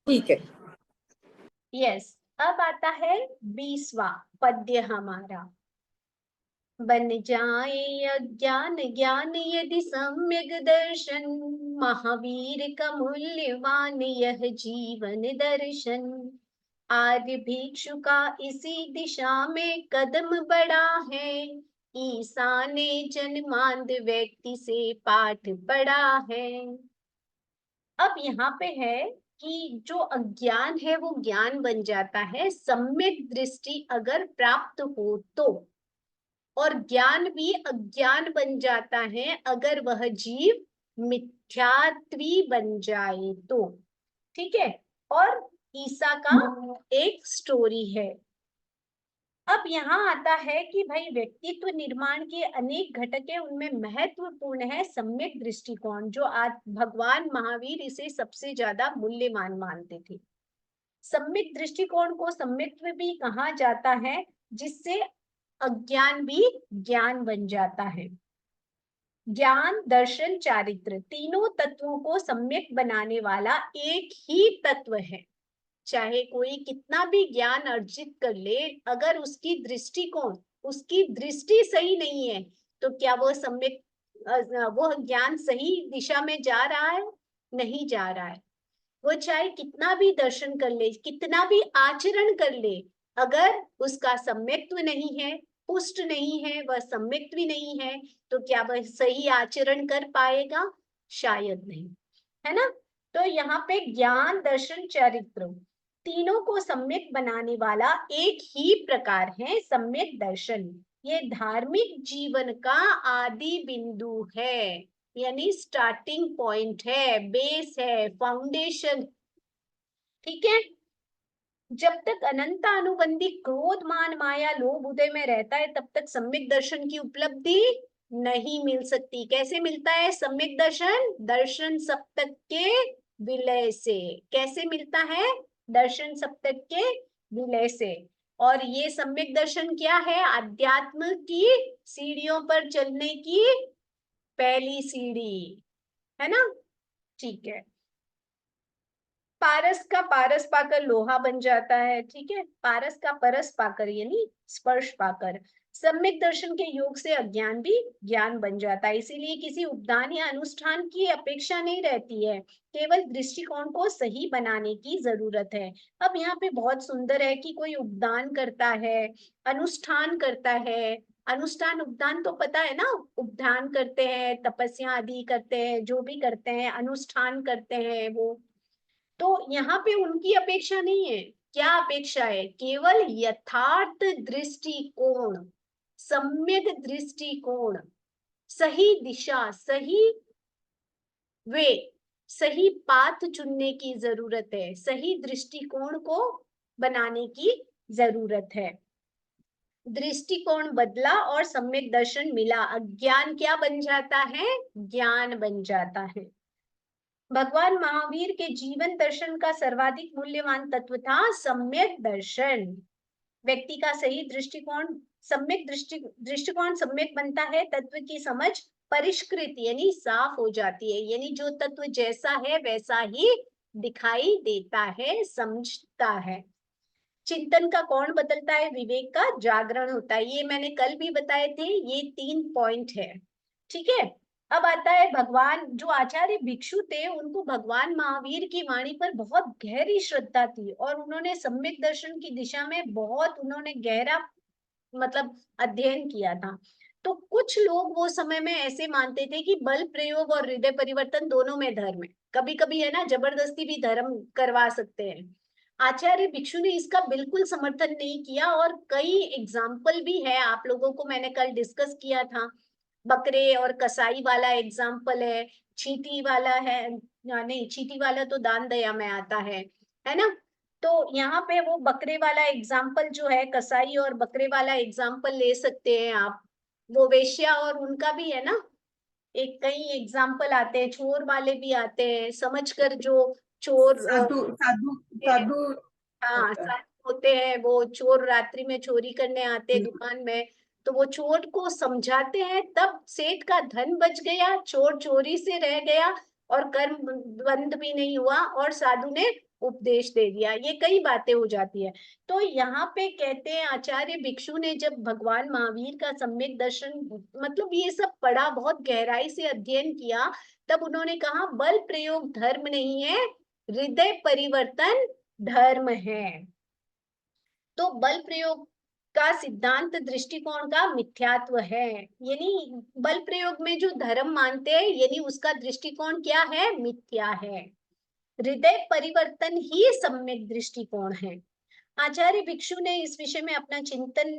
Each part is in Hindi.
ठीक है। यस। अब आता है 20वां पद्य हमारा। बन जाए अज्ञान ज्ञान यदि सम्यक दर्शन, महावीर का मूल्यवान यह जीवन दर्शन। आर्य भिक्षु का इसी दिशा में कदम बढ़ा है, ईसा ने जन्मांध व्यक्ति से पाठ पढ़ा है। अब यहाँ पे है कि जो अज्ञान है वो ज्ञान बन जाता है सम्यक दृष्टि अगर प्राप्त हो तो, और ज्ञान भी अज्ञान बन जाता है अगर वह जीव मिथ्यात्वी बन जाए तो। ठीक है। और ईसा का एक स्टोरी है। अब यहाँ आता है कि भाई व्यक्तित्व निर्माण के अनेक घटक है, उनमें महत्वपूर्ण है सम्यक दृष्टिकोण, जो आज भगवान महावीर इसे सबसे ज्यादा मूल्यवान मानते थे। सम्यक दृष्टिकोण को सम्यक्त्व भी कहा जाता है, जिससे अज्ञान भी ज्ञान बन जाता है। ज्ञान दर्शन चारित्र तीनों तत्वों को सम्यक बनाने वाला एक ही तत्व है। चाहे कोई कितना भी ज्ञान अर्जित कर ले, अगर उसकी दृष्टिकोण उसकी दृष्टि सही नहीं है तो क्या वो सम्यक वो ज्ञान सही दिशा में जा रहा है? नहीं जा रहा है। वो चाहे कितना भी दर्शन कर ले, कितना भी आचरण कर ले, अगर उसका सम्यक्त्व नहीं है, पुष्ट नहीं है, वह सम्यक्त्व नहीं है, तो क्या वह सही आचरण कर पाएगा? शायद नहीं, है ना। तो यहाँ पे ज्ञान दर्शन चरित्र तीनों को सम्यक बनाने वाला एक ही प्रकार है सम्यक दर्शन। ये धार्मिक जीवन का आदि बिंदु है, यानी स्टार्टिंग पॉइंट है, बेस है, फाउंडेशन। ठीक है। जब तक अनंत अनुबंधी क्रोध मान माया लोभ उदय में रहता है, तब तक सम्यक दर्शन की उपलब्धि नहीं मिल सकती। कैसे मिलता है सम्यक दर्शन? दर्शन सप्तक के विलय से। कैसे मिलता है? दर्शन सप्तक के विलय से। और ये सम्यक दर्शन क्या है? अध्यात्म की सीढ़ियों पर चलने की पहली सीढ़ी, है ना। ठीक है। पारस का पारस पाकर लोहा बन जाता है। ठीक है। पारस का परस पाकर यानी स्पर्श पाकर सम्यक दर्शन के योग से अज्ञान भी ज्ञान बन जाता है। इसीलिए किसी उपदान या अनुष्ठान की अपेक्षा नहीं रहती है, केवल दृष्टिकोण को सही बनाने की जरूरत है। अब यहाँ पे बहुत सुंदर है कि कोई उपदान करता है, अनुष्ठान करता है। अनुष्ठान उपदान तो पता है ना, उपदान करते हैं, तपस्या आदि करते हैं, जो भी करते हैं अनुष्ठान करते हैं वो। तो यहाँ पे उनकी अपेक्षा नहीं है। क्या अपेक्षा है? केवल यथार्थ दृष्टिकोण, सम्यक दृष्टिकोण, सही दिशा, सही वे, सही पाथ चुनने की जरूरत है, सही दृष्टिकोण को बनाने की जरूरत है। दृष्टिकोण बदला और सम्यक दर्शन मिला, अज्ञान क्या बन जाता है? ज्ञान बन जाता है। भगवान महावीर के जीवन दर्शन का सर्वाधिक मूल्यवान तत्व था सम्यक दर्शन। व्यक्ति का सही दृष्टिकोण सम्यक दृष्टिकोण सम्यक बनता है, तत्व की समझ परिष्कृत यानी साफ हो जाती है, यानी जो तत्व जैसा है वैसा ही दिखाई देता है, समझता है। चिंतन का कौन बदलता है? विवेक का जागरण होता है। ये मैंने कल भी बताए थे, ये 3 पॉइंट है। ठीक है। अब आता है भगवान, जो आचार्य भिक्षु थे उनको भगवान महावीर की वाणी पर बहुत गहरी श्रद्धा थी, और उन्होंने सम्यक दर्शन की दिशा में बहुत उन्होंने गहरा मतलब अध्ययन किया था। तो कुछ लोग वो समय में ऐसे मानते थे कि बल प्रयोग और हृदय परिवर्तन दोनों में धर्म है। कभी कभी है ना, जबरदस्ती भी धर्म करवा सकते हैं। आचार्य भिक्षु ने इसका बिल्कुल समर्थन नहीं किया, और कई एग्जाम्पल भी है, आप लोगों को मैंने कल डिस्कस किया था। बकरे और कसाई वाला एग्जाम्पल है, चींटी वाला है, नहीं चींटी वाला तो दान दया में आता है ना। तो यहाँ पे वो बकरे वाला एग्जाम्पल जो है, कसाई और बकरे वाला एग्जाम्पल ले सकते हैं आप। वो वेश्या और उनका भी है ना, एक कई एग्जाम्पल आते हैं, चोर वाले भी आते हैं, समझकर जो चोर साधु साधु साधु हाँ होता है। सब होते हैं, वो चोर रात्रि में चोरी करने आते हैं दुकान में, तो वो चोर को समझाते हैं, तब सेठ का धन बच गया, चोर चोरी से रह गया, और कर्म बंद भी नहीं हुआ, और साधु ने उपदेश दे दिया, ये कई बातें हो जाती है। तो यहाँ पे कहते हैं आचार्य भिक्षु ने जब भगवान महावीर का सम्यक दर्शन मतलब ये सब पढ़ा, बहुत गहराई से अध्ययन किया, तब उन्होंने कहा बल प्रयोग धर्म नहीं है, हृदय परिवर्तन धर्म है। तो बल प्रयोग का सिद्धांत दृष्टिकोण का मिथ्यात्व है, यानी बल प्रयोग में जो धर्म मानते हैं यानी उसका दृष्टिकोण क्या है, मिथ्या है। हृदय परिवर्तन ही सम्यक दृष्टिकोण है। आचार्य भिक्षु ने इस विषय में अपना चिंतन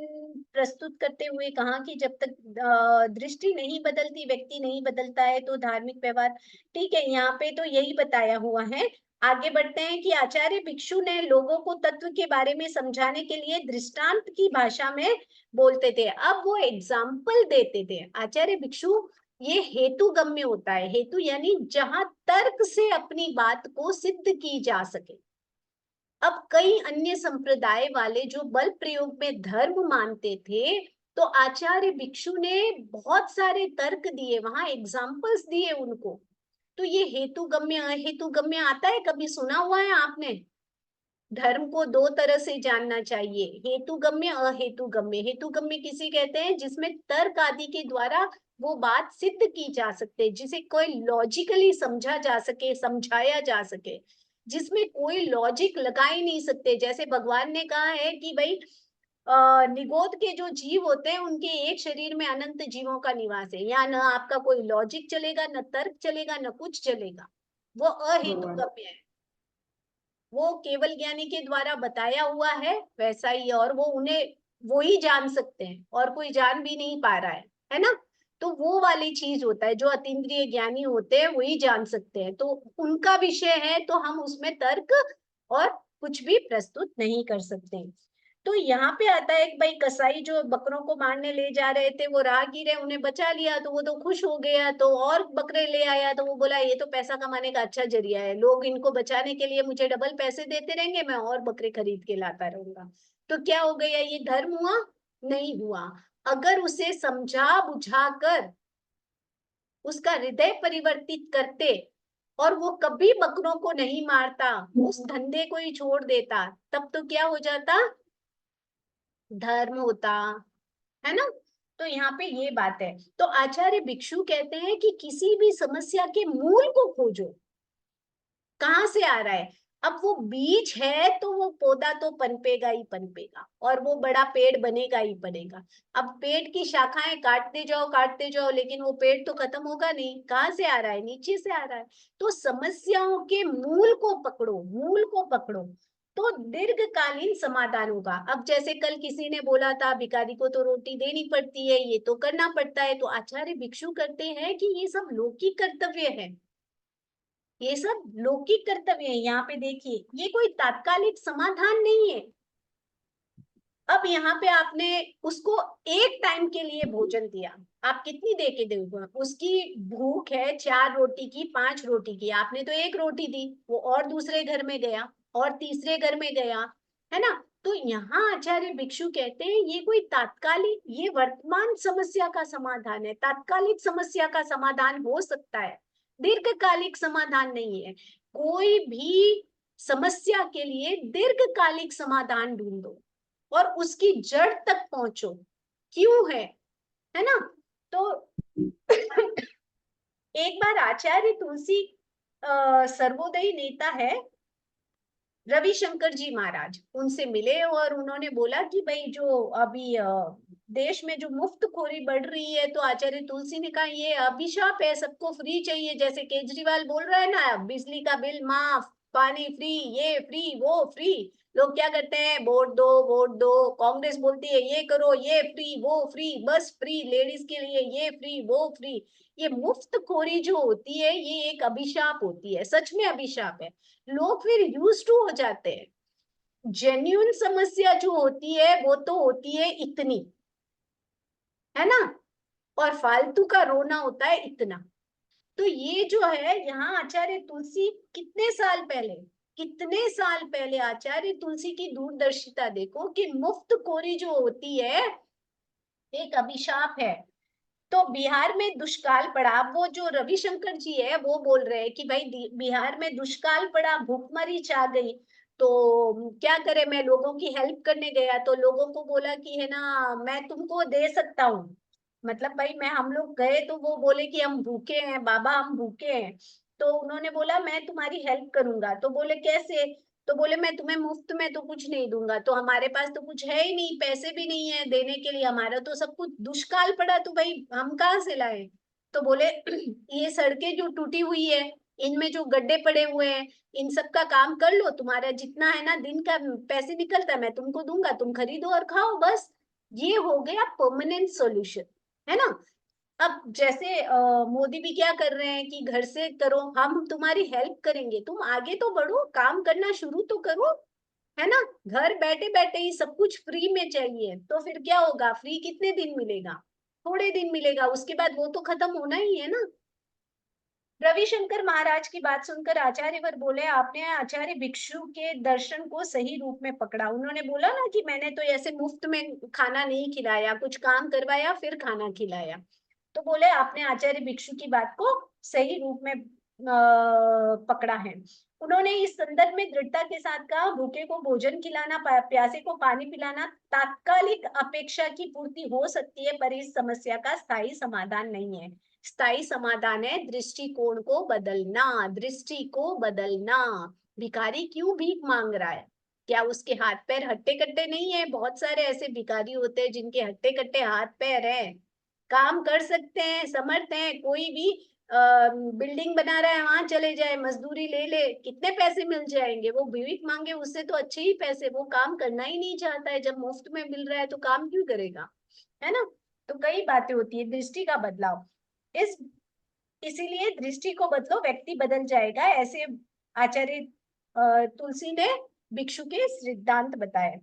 प्रस्तुत करते हुए कहा कि जब तक दृष्टि नहीं बदलती, व्यक्ति नहीं बदलता है, तो धार्मिक व्यवहार ठीक है। यहाँ पे तो यही बताया हुआ है। आगे बढ़ते हैं कि आचार्य भिक्षु ने लोगों को तत्व के बारे में समझाने के लिए दृष्टांत की भाषा में बोलते थे। अब वो एग्जाम्पल देते थे। आचार्य भिक्षु ये हेतु गम्य होता है, हेतु यानी जहां तर्क से अपनी बात को सिद्ध की जा सके। अब कई अन्य संप्रदाय वाले जो बल प्रयोग में धर्म मानते थे, तो आचार्य भिक्षु ने बहुत सारे तर्क दिए, वहां एग्जाम्पल्स दिए उनको। तो ये हेतु गम्य अहेतु गम्य आता है, कभी सुना हुआ है आपने? धर्म को दो तरह से जानना चाहिए, हेतु गम्य अहेतु गम्य। हेतु गम्य किसी कहते हैं जिसमें तर्क आदि के द्वारा वो बात सिद्ध की जा सकते, जिसे कोई लॉजिकली समझा जा सके, समझाया जा सके, जिसमें कोई लॉजिक लगा ही नहीं सकते। जैसे भगवान ने कहा है कि भाई निगोद के जो जीव होते हैं उनके एक शरीर में अनंत जीवों का निवास है। यहाँ न आपका कोई लॉजिक चलेगा, न तर्क चलेगा, न कुछ चलेगा, वो अहेतु गम्य है। वो केवल ज्ञानी के द्वारा बताया हुआ है वैसा ही, और वो उन्हें वो ही जान सकते हैं और कोई जान भी नहीं पा रहा है ना। तो वो वाली चीज होता है, जो अतीन्द्रिय ज्ञानी होते हैं वही जान सकते हैं, तो उनका विषय है, तो हम उसमें तर्क और कुछ भी प्रस्तुत नहीं कर सकते। तो यहाँ पे आता है कि भाई कसाई जो बकरों को मारने ले जा रहे थे, वो राहगीर है, उन्हें बचा लिया तो वो तो खुश हो गया, तो और बकरे ले आया, तो वो बोला ये तो पैसा कमाने का अच्छा जरिया है, लोग इनको बचाने के लिए मुझे डबल पैसे देते रहेंगे, मैं और बकरे खरीद के लाता रहूंगा। तो क्या हो गया, ये धर्म हुआ? नहीं हुआ। अगर उसे समझा बुझा कर उसका हृदय परिवर्तित करते और वो कभी बकरों को नहीं मारता, उस धंधे को ही छोड़ देता, तब तो क्या हो जाता, धर्म होता, है ना। तो यहाँ पे ये बात है। तो आचार्य भिक्षु कहते हैं कि किसी भी समस्या के मूल को खोजो, कहाँ से आ रहा है। अब वो बीज है तो वो पौधा तो पनपेगा ही पनपेगा, और वो बड़ा पेड़ बनेगा ही बनेगा। अब पेड़ की शाखाएं काटते जाओ, लेकिन वो पेड़ तो खत्म होगा नहीं। कहाँ से आ रहा है, नीचे से आ रहा है। तो समस्याओं के मूल को पकड़ो, मूल को पकड़ो, तो दीर्घकालीन समाधान होगा। अब जैसे कल किसी ने बोला था भिखारी को तो रोटी देनी पड़ती है, ये तो करना पड़ता है, तो आचार्य भिक्षु करते हैं कि ये सब लौकिक कर्तव्य है, ये सब लौकिक कर्तव्य है। यहाँ पे देखिए, ये कोई तात्कालिक समाधान नहीं है। अब यहाँ पे आपने उसको एक टाइम के लिए भोजन दिया, आप कितनी दे के दोगे? उसकी भूख है 4 रोटी की, 5 रोटी की, आपने तो 1 रोटी दी, वो और दूसरे घर में गया और तीसरे घर में गया, है ना। तो यहाँ आचार्य भिक्षु कहते हैं ये कोई तात्कालिक, ये वर्तमान समस्या का समाधान है। तात्कालिक समस्या का समाधान हो सकता है, दीर्घकालिक समाधान नहीं है। कोई भी समस्या के लिए दीर्घकालिक समाधान ढूंढो और उसकी जड़ तक पहुंचो, क्यों है ना। तो एक बार आचार्य तुलसी सर्वोदयी नेता है रविशंकर जी महाराज, उनसे मिले और उन्होंने बोला कि भाई जो अभी देश में जो मुफ्तखोरी बढ़ रही है, तो आचार्य तुलसी ने कहा ये अभिशाप है, सबको फ्री चाहिए। जैसे केजरीवाल बोल रहा है ना, बिजली का बिल माफ, पानी फ्री, ये फ्री, वो फ्री। लोग क्या करते हैं, वोट दो वोट दो। कांग्रेस बोलती है ये करो, ये फ्री वो फ्री, बस फ्री, लेडीज के लिए ये फ्री वो फ्री। ये मुफ्तखोरी जो होती है ये एक अभिशाप होती है, सच में अभिशाप है। लोग फिर यूज टू हो जाते हैं। जेन्युइन समस्या जो होती है वो तो होती है इतनी, है ना, और फालतू का रोना होता है इतना। तो ये जो है यहाँ आचार्य तुलसी कितने साल पहले आचार्य तुलसी की दूरदर्शिता देखो कि मुफ्तखोरी जो होती है एक अभिशाप है। तो बिहार में दुष्काल पड़ा। वो जो रविशंकर जी है वो बोल रहे हैं कि भाई बिहार में दुष्काल पड़ा, भूखमरी छा गई, तो क्या करे, मैं लोगों की हेल्प करने गया तो लोगों को बोला कि है ना मैं तुमको दे सकता हूँ। मतलब भाई मैं हम लोग गए तो वो बोले कि हम भूखे हैं बाबा, हम भूखे हैं। तो उन्होंने बोला मैं तुम्हारी हेल्प करूंगा। तो बोले कैसे? तो बोले मैं तुम्हें मुफ्त में तो कुछ नहीं दूंगा, तो हमारे पास तो कुछ है ही नहीं, पैसे भी नहीं है देने के लिए, हमारा तो सब कुछ दुष्काल पड़ा, तो भाई हम कहाँ से लाए? तो बोले ये सड़कें जो टूटी हुई है, इनमें जो गड्ढे पड़े हुए हैं, इन सब का काम कर लो, तुम्हारा जितना है ना दिन का पैसे निकलता है मैं तुमको दूंगा, तुम खरीदो और खाओ बस। ये हो गया परमानेंट सॉल्यूशन, है ना। अब जैसे मोदी भी क्या कर रहे हैं कि घर से करो, हम तुम्हारी हेल्प करेंगे, तुम आगे तो बढ़ो, काम करना शुरू तो करो, है ना। घर बैठे बैठे ही सब कुछ फ्री में चाहिए, तो फिर क्या होगा? फ्री कितने दिन मिलेगा? थोड़े दिन मिलेगा, उसके बाद वो तो खत्म होना ही है ना। रविशंकर महाराज की बात सुनकर आचार्यवर बोले, आपने आचार्य भिक्षु के दर्शन को सही रूप में पकड़ा। उन्होंने बोला ना कि मैंने तो ऐसे मुफ्त में खाना नहीं खिलाया, कुछ काम करवाया फिर खाना खिलाया। तो बोले आपने आचार्य भिक्षु की बात को सही रूप में पकड़ा है। उन्होंने इस संदर्भ में दृढ़ता के साथ कहा, भूखे को भोजन खिलाना, प्यासे को पानी पिलाना तात्कालिक अपेक्षा की पूर्ति हो सकती है, पर इस समस्या का स्थायी समाधान नहीं है। स्थायी समाधान है दृष्टिकोण को बदलना, दृष्टि को बदलना। भिखारी क्यों भीख मांग रहा है? क्या उसके हाथ पैर हट्टे कट्टे नहीं है? बहुत सारे ऐसे भिखारी होते हैं जिनके हट्टे कट्टे हाथ पैर हैं, काम कर सकते हैं, समर्थ हैं। कोई भी बिल्डिंग बना रहा है वहां चले जाए, मजदूरी ले ले, कितने पैसे मिल जाएंगे। वो भीख मांगे उससे तो अच्छे ही पैसे, वो काम करना ही नहीं चाहता है, जब मुफ्त में मिल रहा है तो काम क्यों करेगा, है ना। तो कई बातें होती है, दृष्टि का बदलाव। इस इसीलिए दृष्टि को बदलो, व्यक्ति बदल जाएगा, ऐसे आचार्य तुलसी ने भिक्षु के सिद्धांत बताए।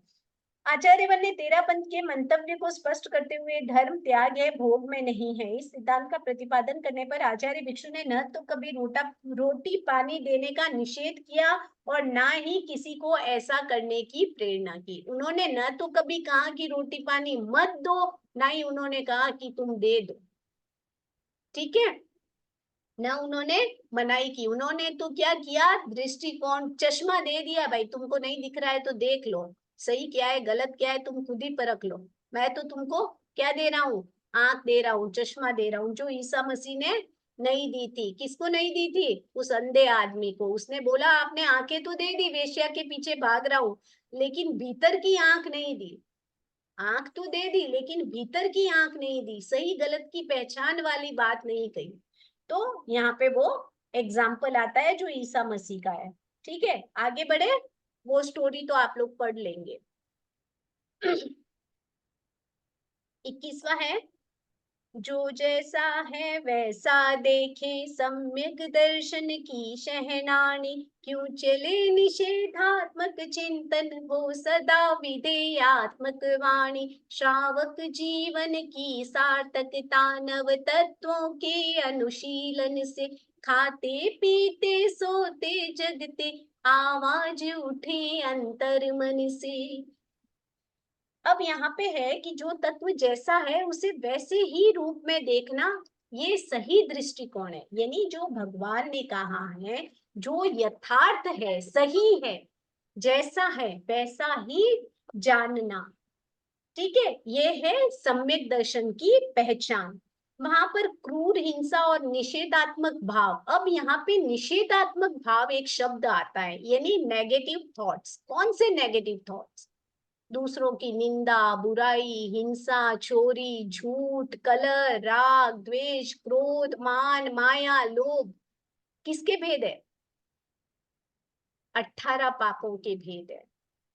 आचार्यवन ने तेरापंथ के मंतव्य को स्पष्ट करते हुए, धर्म त्याग है, भोग में नहीं है, इस सिद्धांत का प्रतिपादन करने पर आचार्य भिक्षु ने न तो कभी रोटी पानी देने का निषेध किया और ना ही किसी को ऐसा करने की प्रेरणा की। उन्होंने न तो कभी कहा कि रोटी पानी मत दो, ना ही उन्होंने कहा कि तुम दे दो, ठीक है ना। उन्होंने मनाई की, उन्होंने तो क्या किया, दृष्टिकोण, चश्मा दे दिया, भाई तुमको नहीं दिख रहा है तो देख लो, सही क्या है गलत क्या है तुम खुद ही परख लो। मैं तो तुमको क्या दे रहा हूँ? आंख दे रहा हूँ, चश्मा दे रहा हूँ, जो ईसा मसीह ने नहीं दी थी। किसको नहीं दी थी? उस अंधे आदमी को। उसने बोला आपने आंखें तो दे दी, वेश्या के पीछे भाग रहा हूँ, लेकिन भीतर की आंख नहीं दी। आंख तो दे दी लेकिन भीतर की आंख नहीं दी, सही गलत की पहचान वाली बात नहीं कही। तो यहाँ पे वो एग्जाम्पल आता है जो ईसा मसीह का है। ठीक है, आगे बढ़े, वो स्टोरी तो आप लोग पढ़ लेंगे। 21वां है, जो जैसा है वैसा देखे, सम्यक दर्शन की शहनानी, क्यों चले निषेधात्मक चिंतन, हो सदा विधेयात्मक वाणी, श्रावक जीवन की सार्थकता, नव तत्वों के अनुशीलन से, खाते पीते सोते जगते, आवाज उठे अंतर मन से। अब यहाँ पे है कि जो तत्व जैसा है उसे वैसे ही रूप में देखना, ये सही दृष्टिकोण है। यानी जो भगवान ने कहा है, जो यथार्थ है, सही है, जैसा है वैसा ही जानना, ठीक है, ये है सम्यक दर्शन की पहचान। वहां पर क्रूर हिंसा और निषेधात्मक भाव, अब यहाँ पे निषेधात्मक भाव एक शब्द आता है, यानी नेगेटिव थॉट्स। कौन से नेगेटिव थॉट्स? दूसरों की निंदा, बुराई, हिंसा, चोरी, झूठ, कलह, राग, द्वेष, क्रोध, मान, माया, लोभ, किसके भेद है? 18 पापों के भेद है।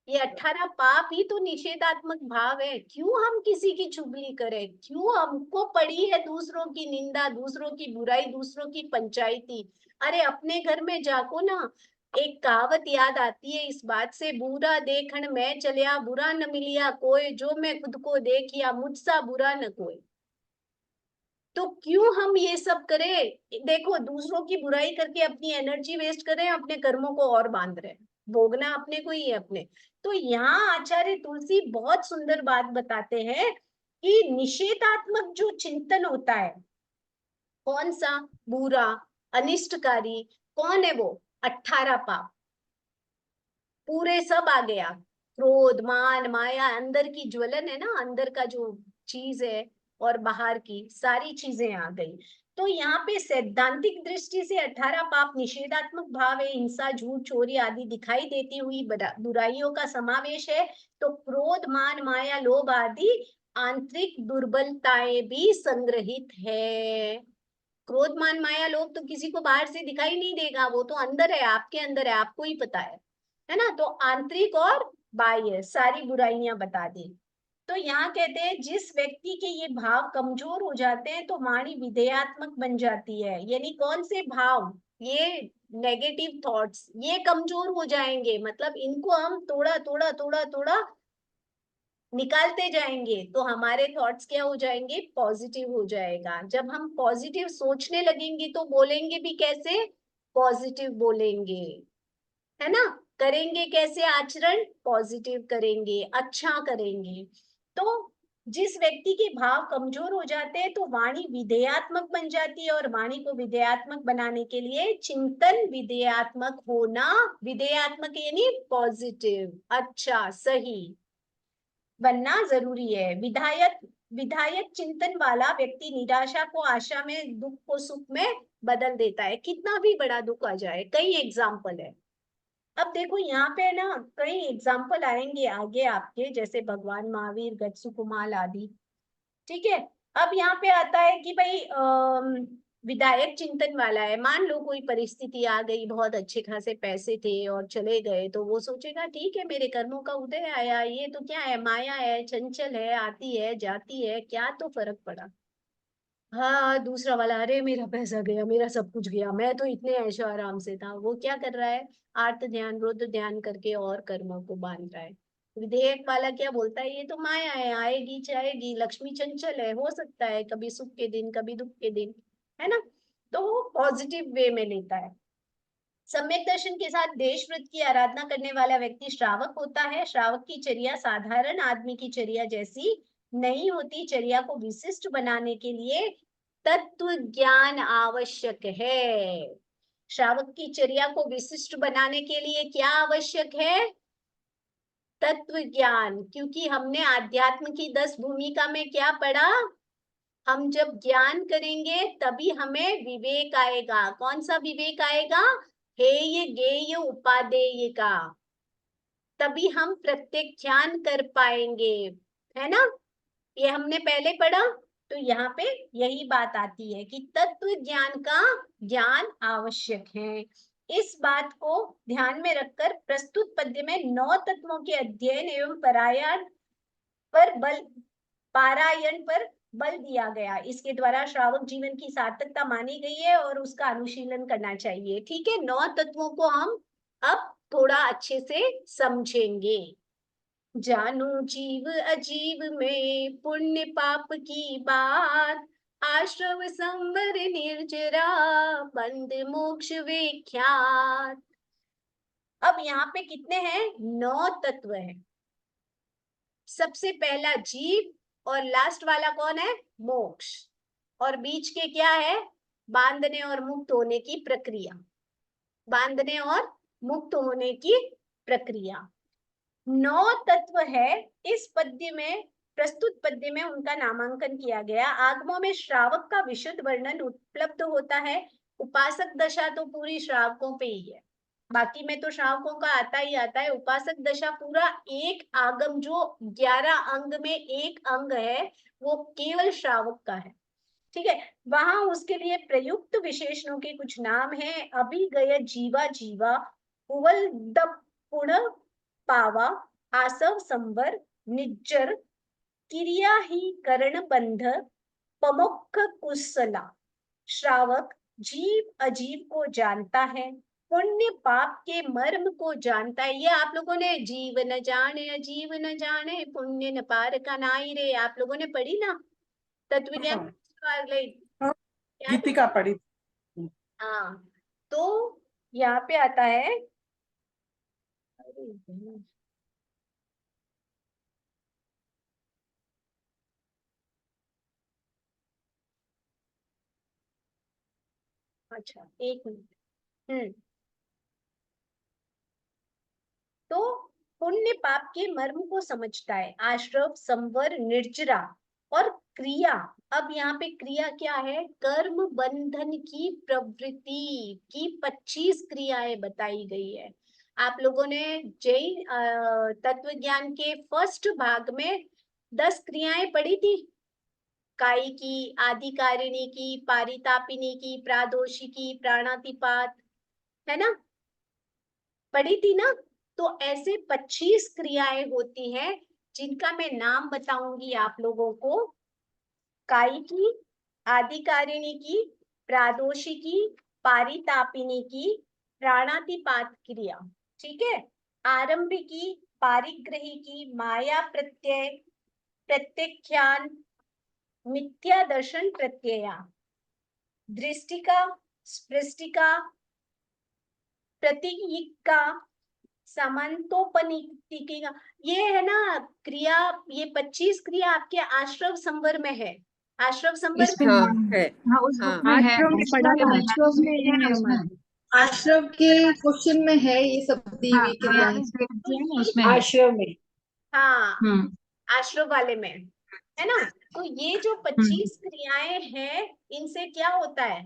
ये 18 पाप ही तो निषेधात्मक भाव है। क्यों हम किसी की चुगली करें? क्यों हमको पड़ी है दूसरों की निंदा, दूसरों की बुराई, दूसरों की पंचायती? अरे अपने घर में जाको ना, एक कहावत याद आती है इस बात से, बुरा देखण मैं चलिया, बुरा न मिलिया कोई, जो मैं खुद को देखिया, मुझसा बुरा न कोई। तो क्यों हम ये सब करें? देखो, दूसरों की बुराई करके अपनी एनर्जी वेस्ट कर रहे हैं, अपने कर्मों को और बांध रहे हैं, भोगना अपने को ही है अपने। तो यहाँ आचार्य तुलसी बहुत सुंदर बात बताते हैं कि निषेधात्मक जो चिंतन होता है, कौन सा? बुरा, अनिष्टकारी, कौन है वो? 18 पाप पूरे सब आ गया। क्रोध, मान, माया, अंदर की ज्वलन है ना, अंदर का जो चीज है, और बाहर की सारी चीजें आ गई। तो यहाँ पे सैद्धांतिक दृष्टि से 18 पाप निषेधात्मक भाव है, हिंसा, झूठ, चोरी आदि दिखाई देती हुई बुराइयों का समावेश है। तो क्रोध, मान, माया, लोभ आदि आंतरिक दुर्बलताएं भी संग्रहित है। क्रोध, मान, माया, लोभ तो किसी को बाहर से दिखाई नहीं देगा, वो तो अंदर है, आपके अंदर है, आपको ही पता है ना। तो आंतरिक और बाह्य सारी बुराइयां बता दी। तो यहाँ कहते हैं जिस व्यक्ति के ये भाव कमजोर हो जाते हैं तो वाणी विधेयात्मक बन जाती है। यानी कौन से भाव? ये नेगेटिव थॉट्स ये कमजोर हो जाएंगे, मतलब इनको हम थोड़ा थोड़ा थोड़ा थोड़ा निकालते जाएंगे तो हमारे थॉट्स क्या हो जाएंगे? पॉजिटिव हो जाएगा। जब हम पॉजिटिव सोचने लगेंगे तो बोलेंगे भी कैसे? पॉजिटिव बोलेंगे, है ना। करेंगे कैसे आचरण? पॉजिटिव करेंगे, अच्छा करेंगे। तो जिस व्यक्ति के भाव कमजोर हो जाते हैं तो वाणी विधेयात्मक बन जाती है, और वाणी को विधेयात्मक बनाने के लिए चिंतन विधेयात्मक होना, विधेयात्मक यानी पॉजिटिव, अच्छा, सही बनना जरूरी है। विधायक विधायक चिंतन वाला व्यक्ति निराशा को आशा में, दुख को सुख में बदल देता है, कितना भी बड़ा दुख आ जाए। कई एग्जाम्पल है। अब देखो यहाँ पे ना कई एग्जाम्पल आएंगे आगे आपके, जैसे भगवान महावीर, गजसुकुमाल आदि। ठीक है। अब यहाँ पे आता है कि भाई विधायक चिंतन वाला है। मान लो कोई परिस्थिति आ गई, बहुत अच्छे खासे पैसे थे और चले गए, तो वो सोचेगा ठीक है मेरे कर्मों का उदय आया, ये तो क्या है, माया है, चंचल है, आती है जाती है, क्या तो फर्क पड़ा। हाँ, दूसरा वाला, अरे मेरा पैसा गया, मेरा सब कुछ गया, मैं तो इतने ऐशो आराम से था। वो क्या कर रहा है? आर्त ध्यान, रुद्र ध्यान करके और कर्मों को बांध रहा है। विधेयक वाला क्या बोलता है? ये तो माया है, आएगी जाएगी, लक्ष्मी चंचल है, हो सकता है कभी सुख के दिन कभी दुख के दिन, है ना। तो वो पॉजिटिव वे में लेता है। सम्यक दर्शन के साथ देश व्रत की आराधना करने वाला व्यक्ति श्रावक होता है। श्रावक की चर्या साधारण आदमी की चर्या जैसी नहीं होती। चर्या को विशिष्ट बनाने के लिए तत्व ज्ञान आवश्यक है। श्रावक की चर्या को विशिष्ट बनाने के लिए क्या आवश्यक है? तत्व ज्ञान। क्योंकि हमने आध्यात्म की 10 भूमिका में क्या पढ़ा? हम जब ज्ञान करेंगे तभी हमें विवेक आएगा। कौन सा विवेक आएगा? हेय गेय उपादेय का। तभी हम प्रत्याख्यान कर पाएंगे, है ना। ये हमने पहले पढ़ा। तो यहाँ पे यही बात आती है कि तत्व ज्ञान का ज्ञान आवश्यक है। इस बात को ध्यान में रखकर प्रस्तुत पद्य में 9 तत्वों के अध्ययन एवं पारायण पर बल दिया गया। इसके द्वारा श्रावक जीवन की सार्थकता मानी गई है और उसका अनुशीलन करना चाहिए। ठीक है, 9 तत्वों को हम अब थोड़ा अच्छे से समझेंगे। जानो जीव अजीव में पुण्य पाप की बात, आश्रव संवर निर्जरा बंद मोक्ष विख्यात। अब यहाँ पे कितने हैं? 9 तत्व हैं। सबसे पहला जीव, और लास्ट वाला कौन है? मोक्ष। और बीच के क्या है? बांधने और मुक्त होने की प्रक्रिया। बांधने और मुक्त होने की प्रक्रिया। 9 तत्व है इस पद्य में, प्रस्तुत पद्य में उनका नामांकन किया गया। आगमों में श्रावक का विशुद्ध वर्णन उपलब्ध होता है। उपासक दशा तो पूरी श्रावकों पे ही है, बाकी में तो श्रावकों का आता ही आता है। उपासक दशा पूरा एक आगम, जो 11 अंग में एक अंग है, वो केवल श्रावक का है। ठीक है। वहां उसके लिए प्रयुक्त विशेषणों के कुछ नाम हैं। अभिगय जीवा जीवा, उवल द पुण पावा, आसव संवर, निज्जर, क्रिया ही करण बंध, पमुख कुशला। श्रावक जीव अजीव को जानता है, पुण्य पाप के मर्म को जानता है। ये आप लोगों ने जीव न जाने अजीव न जाने, पुण्य न पार का नाई रे, आप लोगों ने पढ़ी ना तत्व ज्ञान। हाँ, हाँ, क्या थी? गीतिका पढ़ी थी। हाँ। तो यहाँ पे आता है, अरे अच्छा, एक मिनट। तो पुण्य पाप के मर्म को समझता है। आश्रव, संवर, निर्जरा और क्रिया। अब यहाँ पे क्रिया क्या है? कर्म बंधन की प्रवृत्ति की 25 क्रियाएं बताई गई है। आप लोगों ने जैन तत्व ज्ञान के फर्स्ट भाग में 10 क्रियाएं पढ़ी थी। कायिकी, आधिकारिणी की, पारितापिनी की, प्रादोषिकी, प्राणातिपात, है ना? पढ़ी थी ना? तो ऐसे 25 क्रियाएं होती हैं जिनका मैं नाम बताऊंगी आप लोगों को। कायिकी, आधिकारिणी की, प्रादोषिकी, पारितापिनी की, प्राणातिपात क्रिया। ठीक है? आरंभिकी, पारिग्रहिकी, माया प्रत्यय, प्रत्यख्यान, मिथ्या दर्शन प्रत्यया, दृष्टिका, स्पृष्टिका, प्रतीयिका, समांतोपनितिका। ये है ना क्रिया, ये 25 क्रिया आपके आश्रव संवर में है। आश्रव संवर इसमें हाँ है। हाँ, उस बुक में है। आश्रम में पढ़ा था, आश्रम में है है इसमें। हमारे। आश्रम के क्वेश्चन में है ये सब दी हाँ, हुई क्रियाएं। देखते हैं ना, उसमें है। आश्रम में। हाँ, आश्रव वाले में है ना? तो ये जो 25 क्रियाएं हैं, इनसे क्या होता है?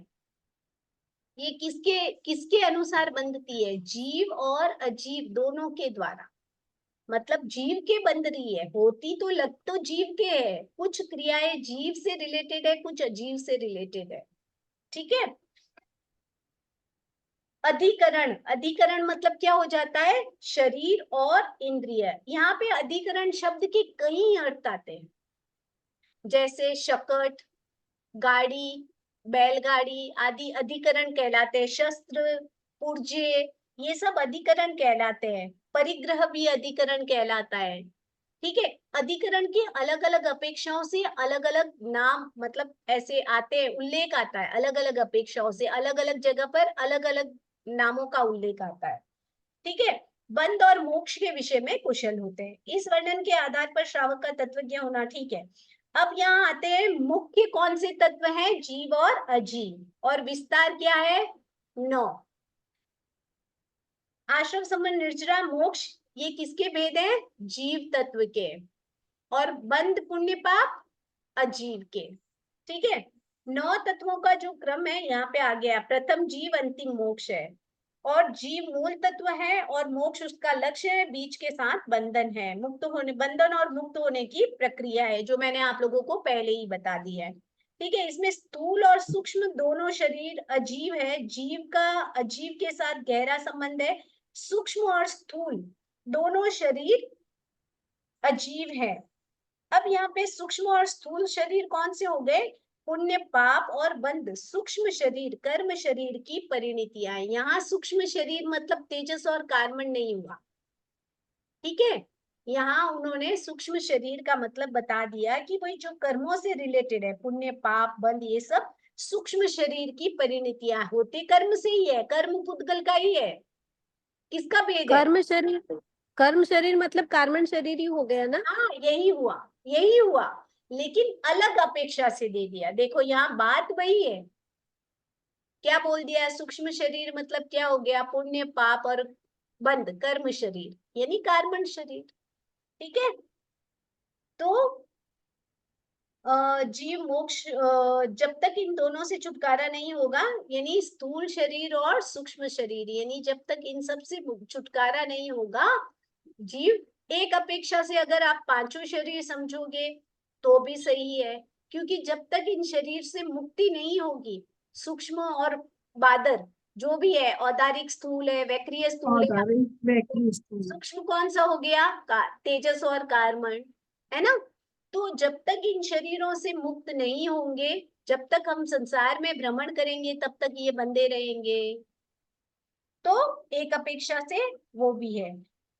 ये किसके किसके अनुसार बंधती है? जीव और अजीव दोनों के द्वारा। मतलब जीव के बंध रही है, होती तो लग तो जीव के है। कुछ क्रियाएं जीव से रिलेटेड है, कुछ अजीव से रिलेटेड है। ठीक है? अधिकरण, अधिकरण मतलब क्या हो जाता है? शरीर और इंद्रिय। यहाँ पे अधिकरण शब्द के कई अर्थ आते हैं, जैसे शकट, गाड़ी, बैलगाड़ी आदि अधिकरण कहलाते हैं। शस्त्र, पुर्जे, ये सब अधिकरण कहलाते हैं। परिग्रह भी अधिकरण कहलाता है। ठीक है? अधिकरण की अलग अलग अपेक्षाओं से अलग अलग नाम, मतलब ऐसे आते हैं, उल्लेख आता है अलग अलग अपेक्षाओं से, अलग अलग जगह पर अलग अलग नामों का उल्लेख आता है। ठीक है? बंध और मोक्ष के विषय में कुशल होते हैं। इस वर्णन के आधार पर श्रावक का तत्वज्ञ होना ठीक है। अब यहाँ आते हैं, मुख्य कौन से तत्व हैं? जीव और अजीव। और विस्तार क्या है? 9। आश्रम, संबंध, निर्जरा, मोक्ष, ये किसके भेद हैं? जीव तत्व के। और बंध, पुण्य, पाप, अजीव के। ठीक है? 9 तत्वों का जो क्रम है यहाँ पे आ गया। प्रथम जीव, अंतिम मोक्ष है। और जीव मूल तत्व है और मोक्ष उसका लक्ष्य है, बीच के साथ बंधन है। मुक्त होने, बंधन और मुक्त होने की प्रक्रिया है, जो मैंने आप लोगों को पहले ही बता दी है। ठीक है? इसमें स्थूल और सूक्ष्म दोनों शरीर अजीव है। जीव का अजीव के साथ गहरा संबंध है। सूक्ष्म और स्थूल दोनों शरीर अजीव है। अब यहाँ पे सूक्ष्म और स्थूल शरीर कौन से हो गए? पुण्य, पाप और बंध। सूक्ष्म शरीर, कर्म शरीर की परिणतियां। यहाँ सूक्ष्म शरीर मतलब तेजस और कार्बन नहीं हुआ। ठीक है? यहाँ उन्होंने सूक्ष्म शरीर का मतलब बता दिया कि भाई जो कर्मों से रिलेटेड है, पुण्य, पाप, बंध, ये सब सूक्ष्म शरीर की परिणतियां होते कर्म से ही है। कर्म पुद्गल का ही है। किसका भेद है? कर्म शरीर मतलब कार्बन शरीर ही हो गया ना? हाँ, यही हुआ, यही हुआ, लेकिन अलग अपेक्षा से दे दिया। देखो यहाँ बात वही है। क्या बोल दिया? सूक्ष्म शरीर मतलब क्या हो गया? पुण्य, पाप और बंध, कर्म शरीर, यानी कार्बन शरीर। ठीक है? तो जीव मोक्ष, जब तक इन दोनों से छुटकारा नहीं होगा, यानी स्थूल शरीर और सूक्ष्म शरीर, यानी जब तक इन सब से छुटकारा नहीं होगा, जीव एक अपेक्षा से अगर आप पांचों शरीर समझोगे तो भी सही है, क्योंकि जब तक इन शरीर से मुक्ति नहीं होगी, सूक्ष्म और बादर जो भी है, औदारिक स्थूल है, वैक्रिय स्थूल है, सूक्ष्म कौन सा हो गया? तेजस और कार्बन, है ना? तो जब तक इन शरीरों से मुक्त नहीं होंगे, जब तक हम संसार में भ्रमण करेंगे, तब तक ये बंधे रहेंगे। तो एक अपेक्षा से वो भी है।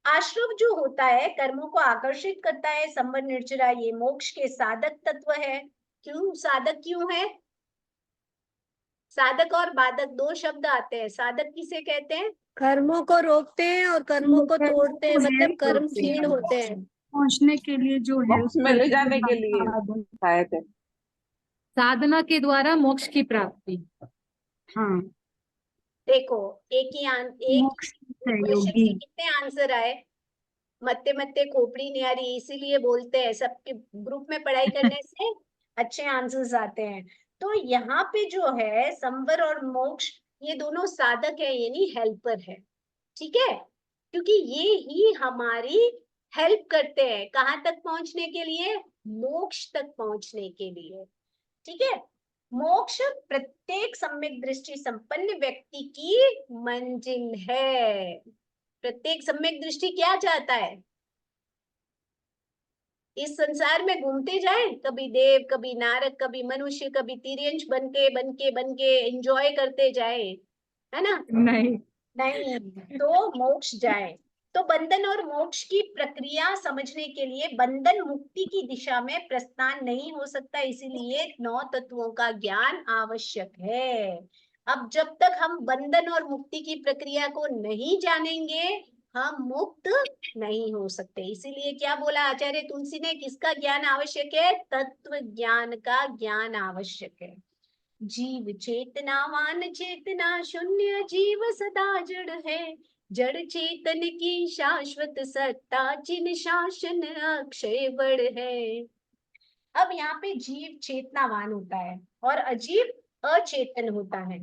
आश्रव जो होता है, कर्मों को आकर्षित करता है। संबंध, निर्जरा, ये मोक्ष के साधक तत्व है। क्यों साधक क्यों है? साधक और बाधक दो शब्द आते हैं। साधक किसे कहते हैं? कर्मों को रोकते हैं और कर्मों को तोड़ते हैं, मतलब कर्म क्षीण होते हैं। पहुंचने के लिए जो है मोक्ष में ले जाने के लिए सहायक है। साधना के द्वारा मोक्ष की प्राप्ति। हाँ देखो एक मोक्ष क्वेश्चन सहयोगी। के कितने आंसर आए? मत्ते मत्ते खोपड़ी नहीं आ रही, इसीलिए बोलते हैं सबके ग्रुप में पढ़ाई करने से अच्छे आंसर्स आते हैं। तो यहाँ पे जो है संवर और मोक्ष, ये दोनों साधक है यानी हेल्पर है, ठीक है, क्योंकि ये ही हमारी हेल्प करते हैं कहाँ तक पहुंचने के लिए? मोक्ष तक पहुंचने के लिए, ठीक है। मोक्ष प्रत्येक सम्यक दृष्टि संपन्न व्यक्ति की मंजिल है। प्रत्येक सम्यक दृष्टि क्या चाहता है? इस संसार में घूमते जाए, कभी देव, कभी नारद, कभी मनुष्य, कभी तिर्यंश बनके एंजॉय करते जाए, है ना? नहीं, नहीं, तो मोक्ष जाए। तो बंधन और मोक्ष की प्रक्रिया समझने के लिए बंधन मुक्ति की दिशा में प्रस्थान नहीं हो सकता, इसीलिए 9 तत्वों का ज्ञान आवश्यक है। अब जब तक हम बंधन और मुक्ति की प्रक्रिया को नहीं जानेंगे, हम मुक्त नहीं हो सकते। इसीलिए क्या बोला आचार्य तुलसी ने? किसका ज्ञान आवश्यक है? तत्व ज्ञान का ज्ञान आवश्यक है। जीव चेतनावान चेतना शून्य, जीव सदा जड़ है, जड़ चेतन की शाश्वत सत्ता, जिन शासन अक्षय बड़ है। अब यहाँ पे जीव चेतनावान होता है और अजीव अचेतन होता है।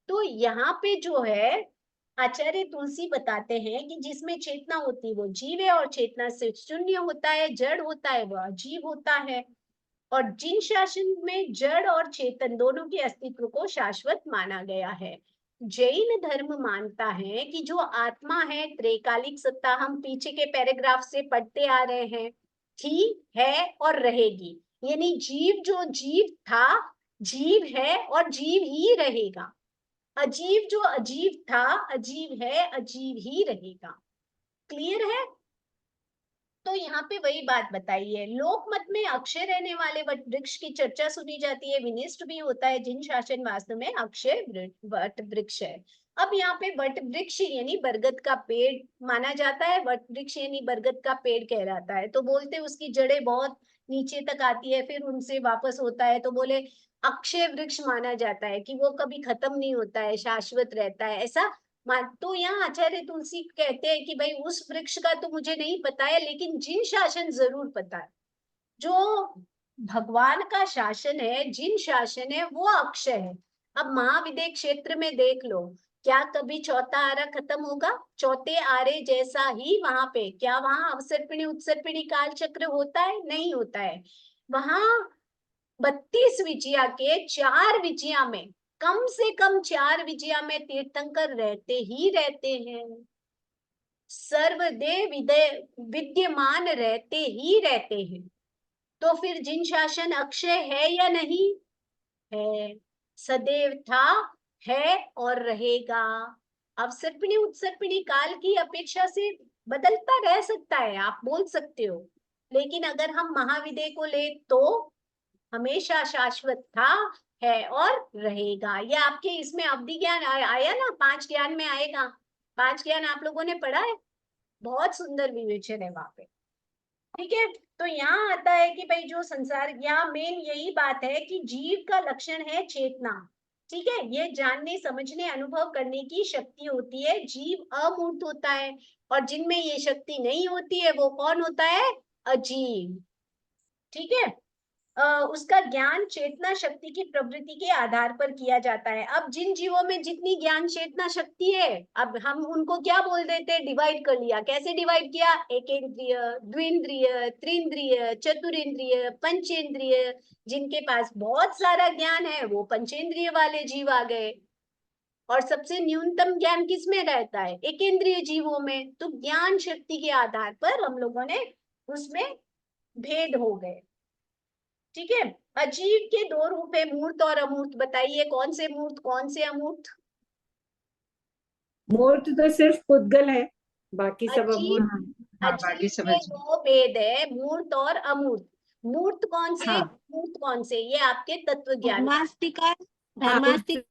तो यहाँ पे जो है आचार्य तुलसी बताते हैं कि जिसमें चेतना होती है वो जीव है, और चेतना से शून्य होता है, जड़ होता है, वो अजीव होता है। और जिन शासन में जड़ और चेतन दोनों के अस्तित्व को शाश्वत माना गया है। जैन धर्म मानता है कि जो आत्मा है त्रैकालिक सत्ता, हम पीछे के पैराग्राफ से पढ़ते आ रहे हैं, थी, है और रहेगी। यानी जीव जो जीव था, जीव है और जीव ही रहेगा। अजीव जो अजीव था, अजीव है, अजीव ही रहेगा। क्लियर है? तो यहाँ पे वही बात बताई है। लोक मत में अक्षय रहने वाले वट वृक्ष की चर्चा सुनी जाती है, विनिष्ट भी होता है। जिन शासन वास्तव में अक्षय वट वृक्ष है। अब यहाँ पे वट वृक्ष यानी बरगद का पेड़ माना जाता है, वट वृक्ष यानी बरगद का पेड़ कहलाता है। तो बोलते उसकी जड़ें बहुत नीचे तक आती है, फिर उनसे वापस होता है, तो बोले अक्षय वृक्ष माना जाता है कि वो कभी खत्म नहीं होता है, शाश्वत रहता है, ऐसा। तो यहाँ आचार्य तुलसी कहते हैं कि भाई उस वृक्ष का तो मुझे नहीं पता है, लेकिन जिन शासन जरूर पता है। जो भगवान का शासन है, जिन शासन है, वो अक्षय है। अब महाविद्य क्षेत्र में देख लो, क्या कभी चौथा आरा खत्म होगा? चौथे आरे जैसा ही वहां पे, क्या वहां अवसर्पिणी उत्सर्पिणी काल चक्र होता है? नहीं होता है। वहां 32 विजया के 4 विजया में, कम से कम 4 विजया में तीर्थंकर रहते ही रहते हैं, सर्वदेव विद्यमान रहते ही रहते हैं। तो फिर जिन शासन अक्षय है या नहीं है? सदैव था, है और रहेगा। अवसर्पिणी उत्सर्पिणी काल की अपेक्षा से बदलता रह सकता है, आप बोल सकते हो, लेकिन अगर हम महाविद्य को ले तो हमेशा शाश्वत था, है और रहेगा। ये आपके इसमें अवधि ज्ञान आया ना, 5 ज्ञान में आएगा। 5 ज्ञान आप लोगों ने पढ़ा है, बहुत सुंदर विवेचन है वहां पे, ठीक है। तो यहाँ आता है कि भाई जो संसार, यहाँ मेन यही बात है कि जीव का लक्षण है चेतना, ठीक है। ये जानने, समझने, अनुभव करने की शक्ति होती है। जीव अमूर्त होता है, और जिनमें ये शक्ति नहीं होती है वो कौन होता है? अजीव, ठीक है। उसका ज्ञान चेतना शक्ति की प्रवृत्ति के आधार पर किया जाता है। अब जिन जीवों में जितनी ज्ञान चेतना शक्ति है, अब हम उनको क्या बोल देते हैं? डिवाइड कर लिया। कैसे डिवाइड किया? एकेंद्रिय, द्विंद्रिय, त्रिंद्रिय, चतुरेंद्रिय, पंचेंद्रिय। जिनके पास बहुत सारा ज्ञान है वो पंचेंद्रिय वाले जीव आ गए, और सबसे न्यूनतम ज्ञान किसमें रहता है? एकेंद्रिय जीवों में। तो ज्ञान शक्ति के आधार पर हम लोगों ने उसमें भेद हो गए, ठीक है। अजीव के 2 रूप है, मूर्त और अमूर्त। बताइए कौन से मूर्त, कौन से अमूर्त? मूर्त तो सिर्फ पुद्गल है, बाकी सब अजीव, अमूर्त। हाँ, बाकी अजीव सब में अजीब। 2 भेद है, मूर्त और अमूर्त। मूर्त कौन से? हाँ। मूर्त कौन से? ये आपके तत्व ज्ञान। धर्मास्तिका, हाँ, धर्मास्तिक